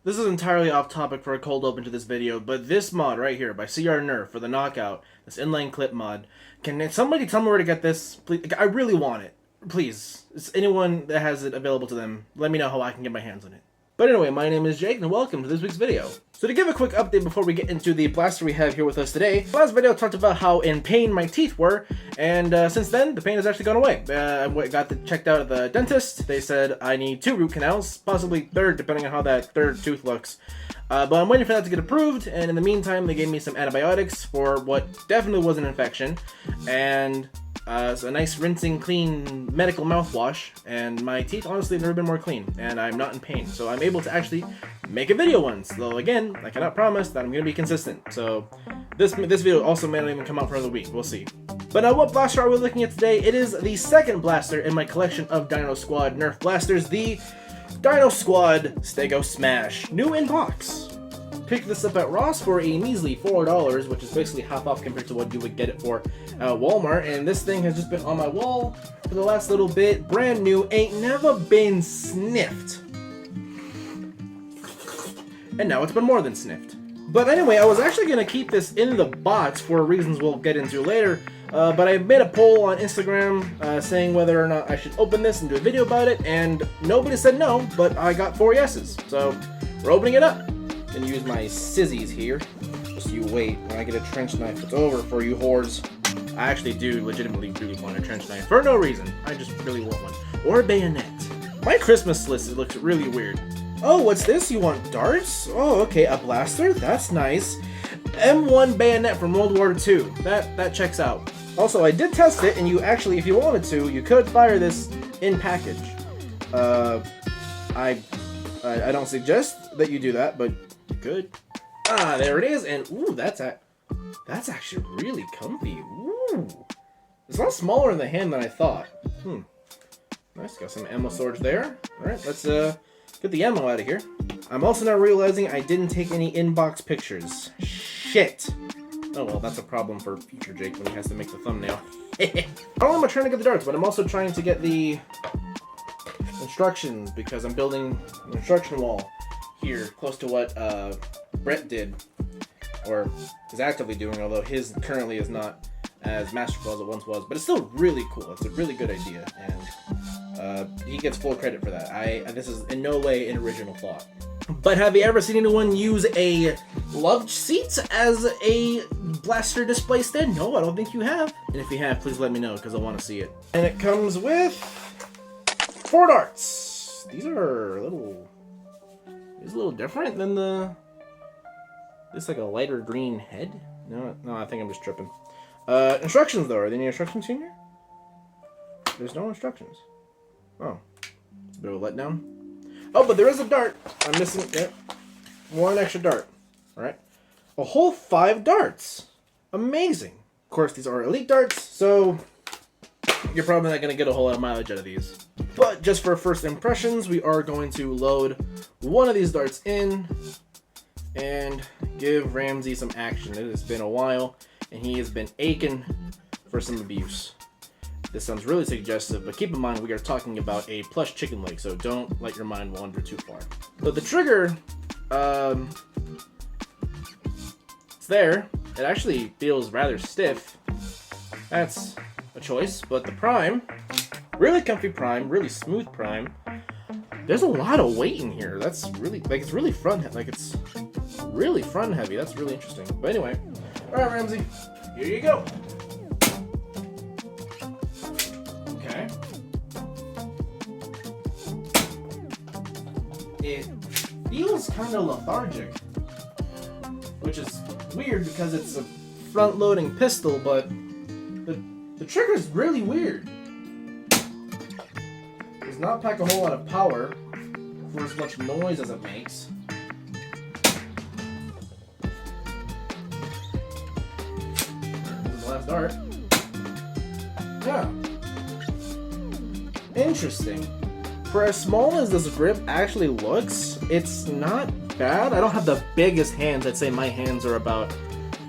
This is entirely off topic for a cold open to this video, but this mod right here by CR Nerf for the knockout, this inline clip mod, can somebody tell me where to get this? Please, I really want it. Please, it's anyone that has it available to them, let me know how I can get my hands on it. But anyway, my name is Jake, and welcome to this week's video. So to give a quick update before we get into the blaster we have here with us today, last video talked about how in pain my teeth were, and since then, the pain has actually gone away. I got checked out at the dentist. They said I need 2 root canals, possibly 3rd, depending on how that 3rd tooth looks. But I'm waiting for that to get approved, and in the meantime, they gave me some antibiotics for what definitely was an infection, and so a nice rinsing clean medical mouthwash, and my teeth honestly have never been more clean, and I'm not in pain, so I'm able to actually make a video once, though again, I cannot promise that I'm going to be consistent, so this video also may not even come out for another week, we'll see. But now what blaster are we looking at today? It is the second blaster in my collection of Dino Squad Nerf blasters, the DINO-THEMED STEGOSMASH, new in box. Picked this up at Ross for a measly $4, which is basically half off compared to what you would get it for at Walmart, and this thing has just been on my wall for the last little bit, brand new, ain't never been sniffed. And now it's been more than sniffed. But anyway, I was actually going to keep this in the box for reasons we'll get into later, but I made a poll on Instagram saying whether or not I should open this and do a video about it, and nobody said no, but I got 4 yeses, so we're opening it up. And use my scissors here. Just you wait. When I get a trench knife, it's over for you whores. I actually do legitimately really want a trench knife for no reason. I just really want one. Or a bayonet. My Christmas list looks really weird. Oh, what's this? You want darts? Oh, okay, a blaster? That's nice. M1 bayonet from World War II. That checks out. Also, I did test it, and you actually, if you wanted to, you could fire this in package. I don't suggest that you do that, but good. Ah, there it is, and ooh, that's actually really comfy. Ooh, it's a lot smaller in the hand than I thought. Nice, got some ammo storage there. All right, let's get the ammo out of here. I'm also now realizing I didn't take any inbox pictures. Shit. Oh well, that's a problem for future Jake when he has to make the thumbnail. Not only am I trying to get the darts, but I'm also trying to get the instructions because I'm building an instruction wall here, close to what Brett did, or is actively doing, although his currently is not as masterful as it once was, but it's still really cool. It's a really good idea, and he gets full credit for that. This is in no way an original thought. But have you ever seen anyone use a love seat as a blaster display stand? No, I don't think you have. And if you have, please let me know, because I want to see it. And it comes with 4 darts. These are a little different than this, like a lighter green head. No, I think I'm just tripping. Instructions though, are there any instructions in here? There's no instructions. Oh, it's a bit of a letdown. Oh, but there is a dart. I'm missing one extra dart. All right, a whole 5 darts. Amazing. Of course, these are elite darts, so you're probably not going to get a whole lot of mileage out of these. But just for first impressions, we are going to load one of these darts in and give Ramsey some action. It has been a while, and he has been aching for some abuse. This sounds really suggestive, but keep in mind we are talking about a plush chicken leg, so don't let your mind wander too far. So the trigger, it's there. It actually feels rather stiff. That's a choice, but the prime, really comfy prime, really smooth prime. There's a lot of weight in here. That's really, it's really front heavy. It's really front heavy. That's really interesting. But anyway, all right, Ramsey, here you go. Okay. It feels kind of lethargic, which is weird because it's a front-loading pistol, but the trigger is really weird. Does not pack a whole lot of power for as much noise as it makes. This is the last dart. Yeah. Interesting. For as small as this grip actually looks, it's not bad. I don't have the biggest hands. I'd say my hands are about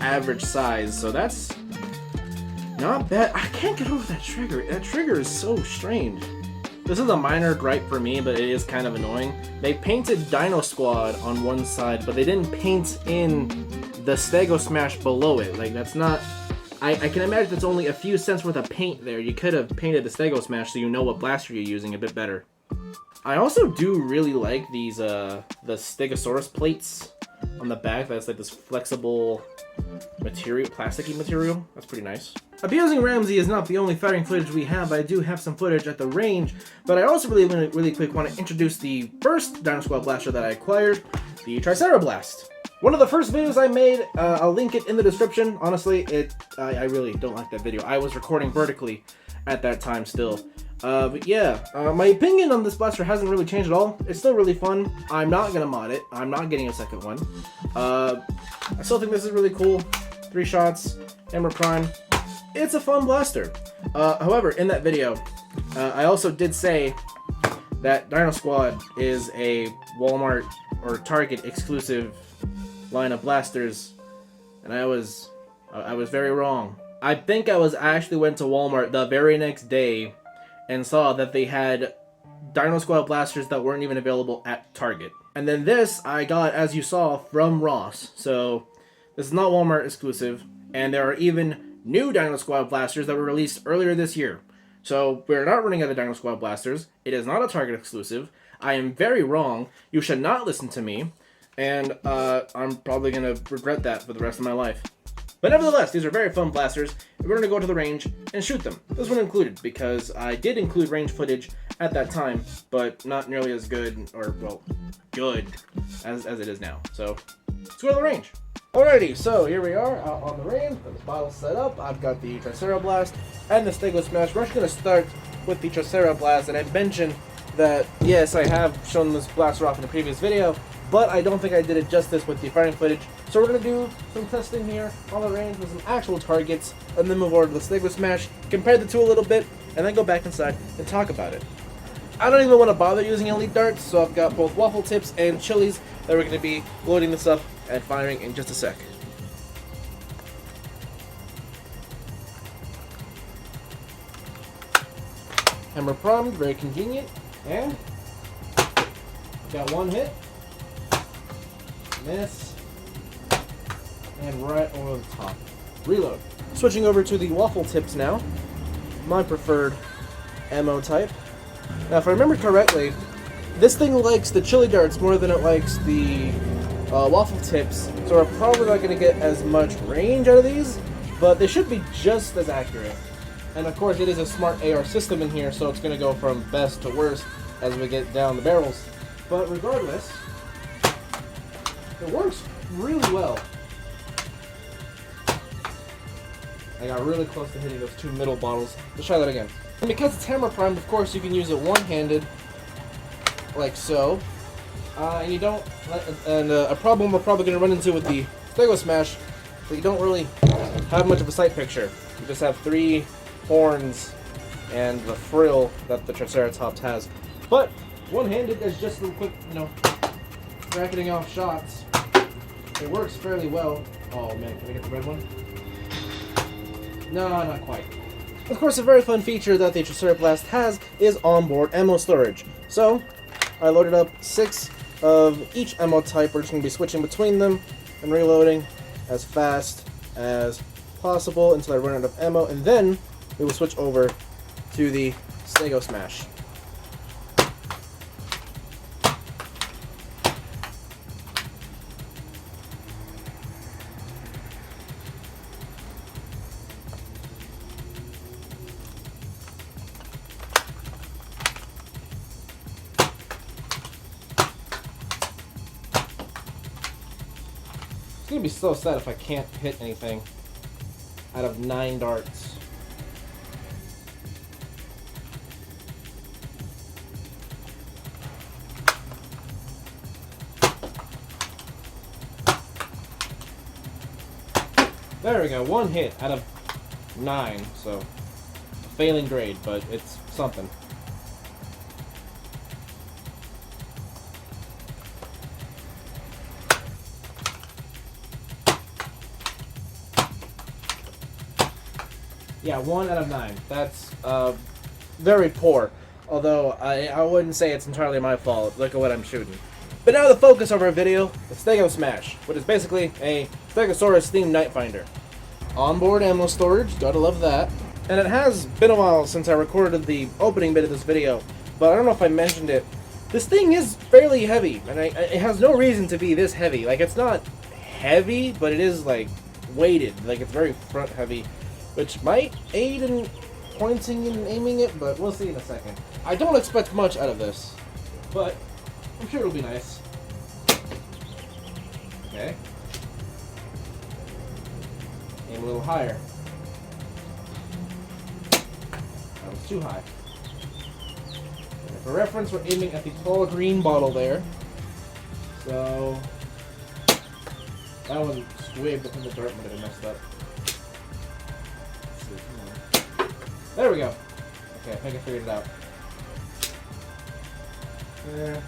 average size, so that's not bad. I can't get over that trigger. That trigger is so strange. This is a minor gripe for me, but it is kind of annoying. They painted Dino Squad on one side, but they didn't paint in the Stegosmash below it. Like, that's not... I can imagine it's only a few cents worth of paint there. You could have painted the Stegosmash so you know what blaster you're using a bit better. I also do really like these, the Stegosaurus plates on the back. That's like this flexible material, plasticky material. That's pretty nice. Abusing Ramsey is not the only fighting footage we have. I do have some footage at the range, but I also really quick want to introduce the first Dino Squad blaster that I acquired, the Tricerablast. One of the first videos I made, I'll link it in the description. Honestly, I really don't like that video. I was recording vertically at that time still. But yeah, my opinion on this blaster hasn't really changed at all. It's still really fun. I'm not gonna mod it. I'm not getting a second one. I still think this is really cool. 3 shots, Hammer Prime. It's a fun blaster. However, in that video, I also did say that Dino Squad is a Walmart or Target exclusive line of blasters, and I was very wrong. I think I actually went to Walmart the very next day and saw that they had Dino Squad blasters that weren't even available at Target. And then this I got, as you saw, from Ross. So this is not Walmart exclusive, and there are even new Dino Squad blasters that were released earlier this year. So we're not running out of Dino Squad blasters. It is not a Target exclusive. I am very wrong. You should not listen to me. And I'm probably going to regret that for the rest of my life. But nevertheless, these are very fun blasters. We're going to go to the range and shoot them. This one included, because I did include range footage at that time, but not nearly as good, or, well, good, as it is now. So, let's go to the range. Alrighty, so here we are out on the range. The bottle's set up. I've got the Tricerablast and the Stegosmash. We're actually going to start with the Tricerablast, and I mentioned that, yes, I have shown this blaster off in a previous video, but I don't think I did it justice with the fighting footage. So we're going to do some testing here on the range with some actual targets, and then move over to the Stegosmash, compare the two a little bit, and then go back inside and talk about it. I don't even want to bother using elite darts, so I've got both waffle tips and chilies that we're going to be loading this up and firing in just a sec. Hammer primed, very convenient, and got one hit. Miss, and right over the top. Reload. Switching over to the waffle tips now, my preferred ammo type. Now, if I remember correctly, this thing likes the chili darts more than it likes the waffle tips, so we're probably not going to get as much range out of these, but they should be just as accurate. And of course, it is a smart AR system in here, so it's going to go from best to worst as we get down the barrels. But regardless, it works really well. I got really close to hitting those two middle bottles. Let's try that again. And because it's hammer primed, of course, you can use it one-handed, like so. And you don't. And a problem we're probably going to run into with the Stegosmash, that you don't really have much of a sight picture. You just have 3 horns and the frill that the Triceratops has. But one-handed is just some quick, bracketing off shots. It works fairly well. Oh man, can I get the red one? No, not quite. Of course, a very fun feature that the Tricerablast has is onboard ammo storage. So, I loaded up 6 of each ammo type. We're just going to be switching between them and reloading as fast as possible until I run out of ammo, and then we will switch over to the Stegosmash. It's gonna be so sad if I can't hit anything out of 9 darts. There we go, 1 hit out of 9, so a failing grade, but it's something. Yeah, 1 out of 9. That's very poor. Although I wouldn't say it's entirely my fault. Look at what I'm shooting. But now the focus of our video, the Stegosmash, which is basically a Stegosaurus themed Nitefinder. Onboard ammo storage, gotta love that. And it has been a while since I recorded the opening bit of this video, but I don't know if I mentioned it. This thing is fairly heavy, and it has no reason to be this heavy. Like, it's not heavy, but it is, like, weighted. Like, it's very front heavy, which might aid in pointing and aiming it, but we'll see in a second. I don't expect much out of this, but I'm sure it'll be nice. Okay. Aim a little higher. That was too high. And for reference, we're aiming at the tall green bottle there. So that one squibbed up in the dirt when it messed up. There we go. Okay, I think I figured it out. There.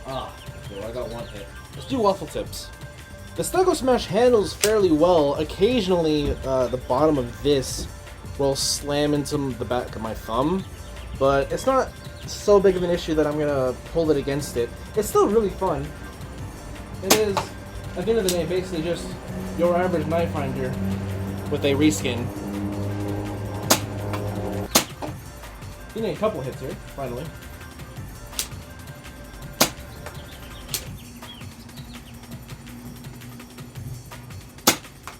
Ah, okay, well, I got one hit. Let's do waffle tips. The Stegosmash handles fairly well. Occasionally, the bottom of this will slam into the back of my thumb, but it's not so big of an issue that I'm gonna hold it against it. It's still really fun. It is, at the end of the day, basically just your average Nitefinder with a reskin. Getting a couple hits here, finally.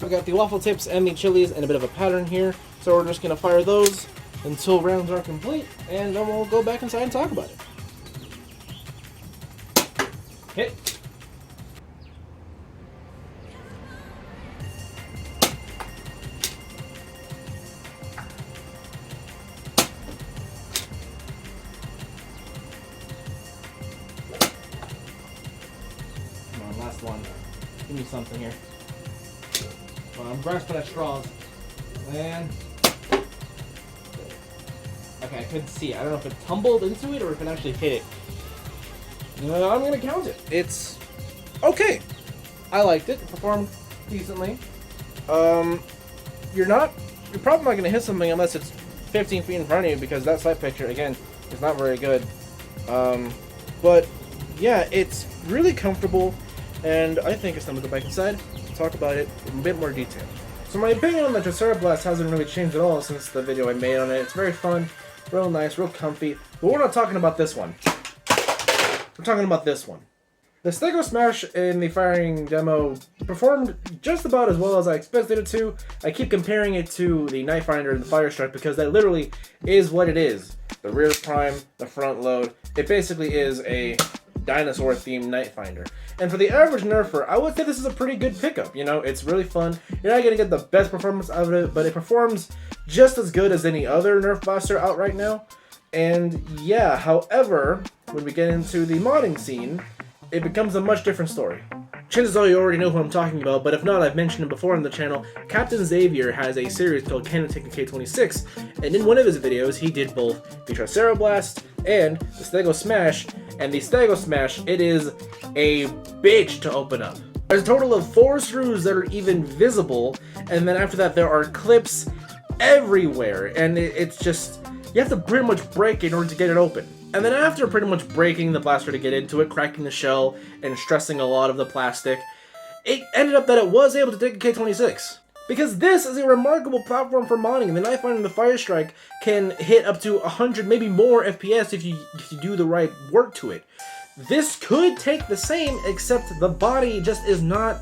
We got the waffle tips and the chilies and a bit of a pattern here, so we're just gonna fire those until rounds are complete, and then we'll go back inside and talk about it. Hit. Come on, last one. Give me something here. Well, I'm grasping at straws. And okay, I couldn't see it. I don't know if it tumbled into it or if it actually hit it. I'm gonna count it. It's okay. I liked it. It performed decently. You're probably not gonna hit something unless it's 15 feet in front of you, because that sight picture again is not very good. But yeah, it's really comfortable, and I think it's time to go back inside and talk about it in a bit more detail. So my opinion on the Triceratops hasn't really changed at all since the video I made on it. It's very fun, real nice, real comfy. But we're not talking about this one. We're talking about this one. The Stegosmash in the firing demo performed just about as well as I expected it to. I keep comparing it to the Nitefinder and the Firestrike because that literally is what it is. The rear prime, the front load. It basically is a dinosaur-themed Nitefinder. And for the average nerfer, I would say this is a pretty good pickup. You know, it's really fun. You're not going to get the best performance out of it, but it performs just as good as any other Nerf blaster out right now. And yeah, however, when we get into the modding scene, it becomes a much different story. Chances are you already know who I'm talking about, but if not, I've mentioned him before on the channel. Captain Xavier has a series called Cannon K26, and in one of his videos, he did both the Triceratops and the Stegosmash, and the Stegosmash, it is a bitch to open up. There's a total of 4 screws that are even visible, and then after that there are clips everywhere, and it's just, you have to pretty much break it in order to get it open. And then after pretty much breaking the blaster to get into it, cracking the shell, and stressing a lot of the plastic, it ended up that it was able to take a K26. Because this is a remarkable platform for modding, and the Nitefinder and the Firestrike can hit up to 100, maybe more FPS if you do the right work to it. This could take the same, except the body just is not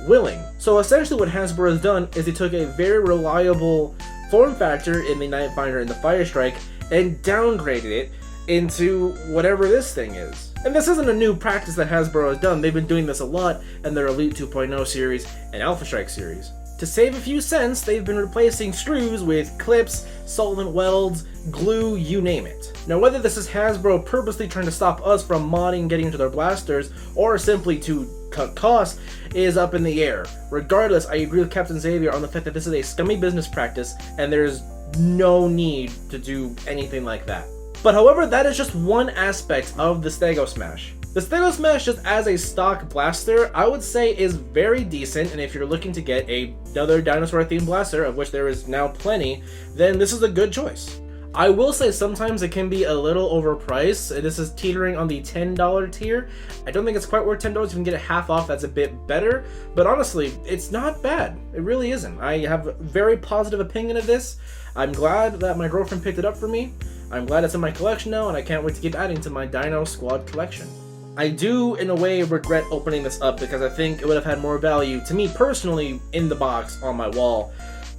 willing. So essentially what Hasbro has done is they took a very reliable form factor in the Nitefinder and the Firestrike and downgraded it into whatever this thing is. And this isn't a new practice that Hasbro has done. They've been doing this a lot in their Elite 2.0 series and Alpha Strike series. To save a few cents, they've been replacing screws with clips, solvent welds, glue, you name it. Now whether this is Hasbro purposely trying to stop us from modding getting into their blasters, or simply to cut costs, is up in the air. Regardless, I agree with Captain Xavier on the fact that this is a scummy business practice, and there's no need to do anything like that. But however, that is just one aspect of the Stegosmash. The Stegosmash, just as a stock blaster, I would say is very decent, and if you're looking to get another dinosaur-themed blaster, of which there is now plenty, then this is a good choice. I will say sometimes it can be a little overpriced. This is teetering on the $10 tier. I don't think it's quite worth $10. You can get it half off. That's a bit better. But honestly, it's not bad. It really isn't. I have a very positive opinion of this. I'm glad that my girlfriend picked it up for me. I'm glad it's in my collection now, and I can't wait to keep adding to my Dino Squad collection. I do, in a way, regret opening this up because I think it would have had more value to me personally in the box on my wall.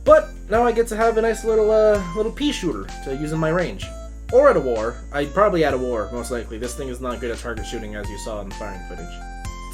But now I get to have a nice little pea shooter to use in my range. Or at a war. I'd probably at a war, most likely. This thing is not good at target shooting, as you saw in the firing footage.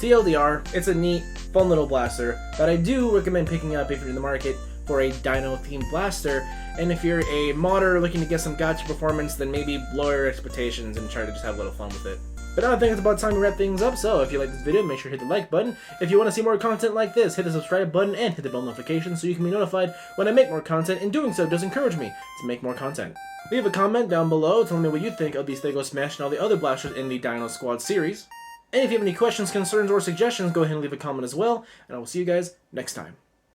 TLDR, it's a neat, fun little blaster that I do recommend picking up if you're in the market for a dino-themed blaster. And if you're a modder looking to get some gotcha performance, then maybe lower your expectations and try to just have a little fun with it. But now I think it's about time to wrap things up, so if you like this video, make sure to hit the like button. If you want to see more content like this, hit the subscribe button and hit the bell notification so you can be notified when I make more content, and doing so does encourage me to make more content. Leave a comment down below telling me what you think of the Stegosmash and all the other blasters in the Dino Squad series. And if you have any questions, concerns, or suggestions, go ahead and leave a comment as well, and I will see you guys next time.